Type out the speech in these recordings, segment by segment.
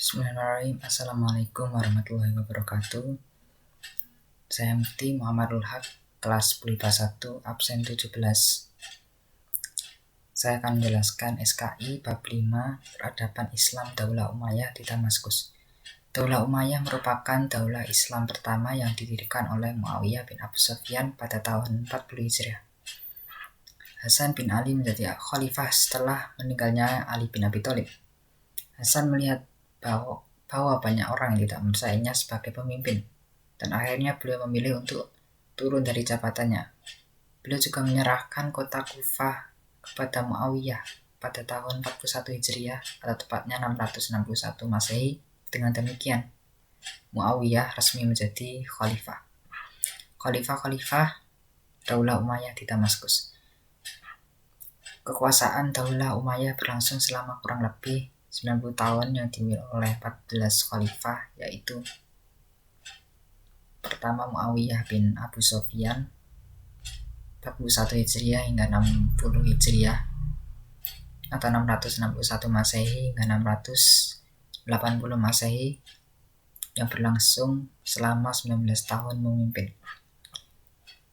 Bismillahirrahmanirrahim. Assalamualaikum warahmatullahi wabarakatuh. Saya Mufti Muhammadul Haq, kelas 10 IPA 1, absen 17. Saya akan menjelaskan SKI bab 5, peradaban Islam Daulah Umayyah di Damaskus. Daulah Umayyah merupakan daulah Islam pertama yang didirikan oleh Muawiyah bin Abu Sufyan pada tahun 40 Hijriah. Hasan bin Ali menjadi khalifah setelah meninggalnya Ali bin Abi Thalib. Hasan melihat bahwa banyak orang yang tidak mempercayainya sebagai pemimpin, dan akhirnya beliau memilih untuk turun dari jabatannya. Beliau juga menyerahkan kota Kufah kepada Muawiyah pada tahun 41 Hijriah atau tepatnya 661 Masehi. Dengan demikian, Muawiyah resmi menjadi khalifah. Khalifah Daulah Umayyah di Damaskus. Kekuasaan Daulah Umayyah berlangsung selama kurang lebih 90 tahun yang dimiliki oleh 14 khalifah, yaitu pertama Muawiyah bin Abu Sufyan 41 Hijriah hingga 60 Hijriah atau 661 Masehi hingga 680 Masehi, yang berlangsung selama 19 tahun memimpin.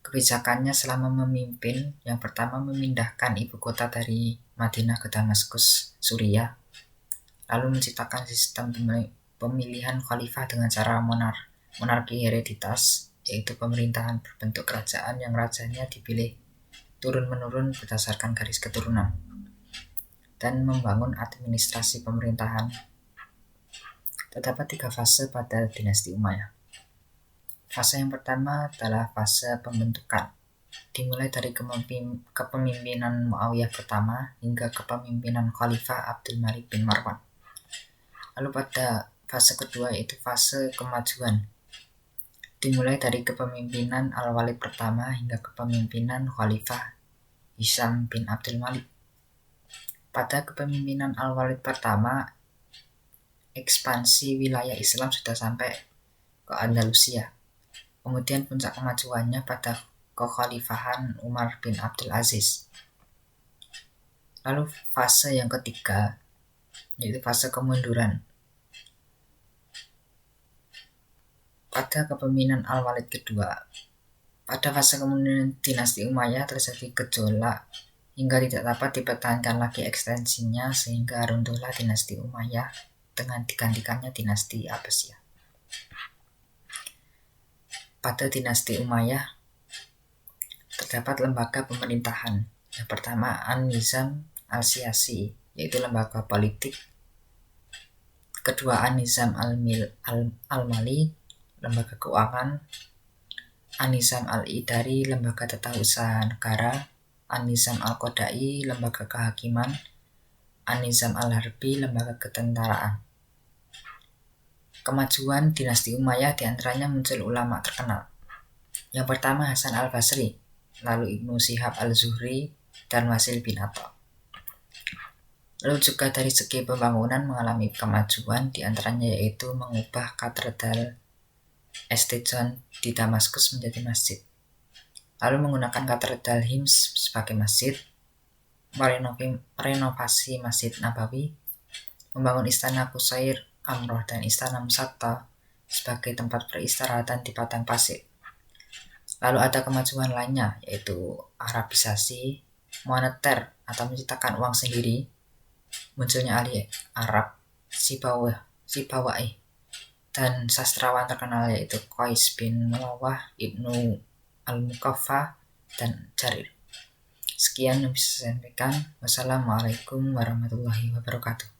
Kebijakannya selama memimpin, yang pertama memindahkan ibu kota dari Madinah ke Damaskus, Suriah, lalu menciptakan sistem pemilihan khalifah dengan cara monarki hereditas, yaitu pemerintahan berbentuk kerajaan yang rajanya dipilih turun-menurun berdasarkan garis keturunan, dan membangun administrasi pemerintahan. Terdapat 3 fase pada dinasti Umayyah. Fase yang pertama adalah fase pembentukan, dimulai dari kepemimpinan Muawiyah pertama hingga kepemimpinan Khalifah Abdul Malik bin Marwan. Lalu pada fase kedua yaitu fase kemajuan, dimulai dari kepemimpinan Al-Walid pertama hingga kepemimpinan Khalifah Hisham bin Abdul Malik. Pada kepemimpinan Al-Walid pertama, ekspansi wilayah Islam sudah sampai ke Andalusia. Kemudian puncak kemajuannya pada kekhalifahan Umar bin Abdul Aziz. Lalu fase yang ketiga yaitu fase kemunduran. Pada kepemimpinan Al-Walid kedua, pada fase kemunduran dinasti Umayyah terjadi gejolak hingga tidak dapat dipertahankan lagi ekstensinya, sehingga runtuhlah dinasti Umayyah dengan digantikannya dinasti Abbasiyah. Pada dinasti Umayyah terdapat lembaga pemerintahan. Yang pertama An-Nizam Al-Siyasi, yaitu lembaga politik. Kedua An-Nizam Al-Mali, lembaga keuangan. An-Nizam Al-Idari, lembaga tata usaha negara. An-Nizam Al-Qodai, lembaga kehakiman. An-Nizam Al-Harbi, lembaga ketentaraan. Kemajuan dinasti Umayyah diantaranya muncul ulama terkenal. Yang pertama Hasan Al-Basri, lalu Ibnu Syihab Al-Zuhri, dan Wasil bin Atha. Lalu juga dari segi pembangunan mengalami kemajuan, diantaranya yaitu mengubah katedral St. John di Damaskus menjadi masjid, lalu menggunakan katedral Hims sebagai masjid, merenovasi Masjid Nabawi, membangun istana Qusair Amroh dan istana Musatta sebagai tempat peristirahatan di padang pasir. Lalu ada kemajuan lainnya yaitu Arabisasi moneter atau menciptakan uang sendiri, munculnya ahli Arab Sibawai dan sastrawan terkenal yaitu Qais bin Mulawah, Ibnu Al-Mukaffa, dan Jarir. Sekian yang bisa saya sampaikan. Wassalamualaikum warahmatullahi wabarakatuh.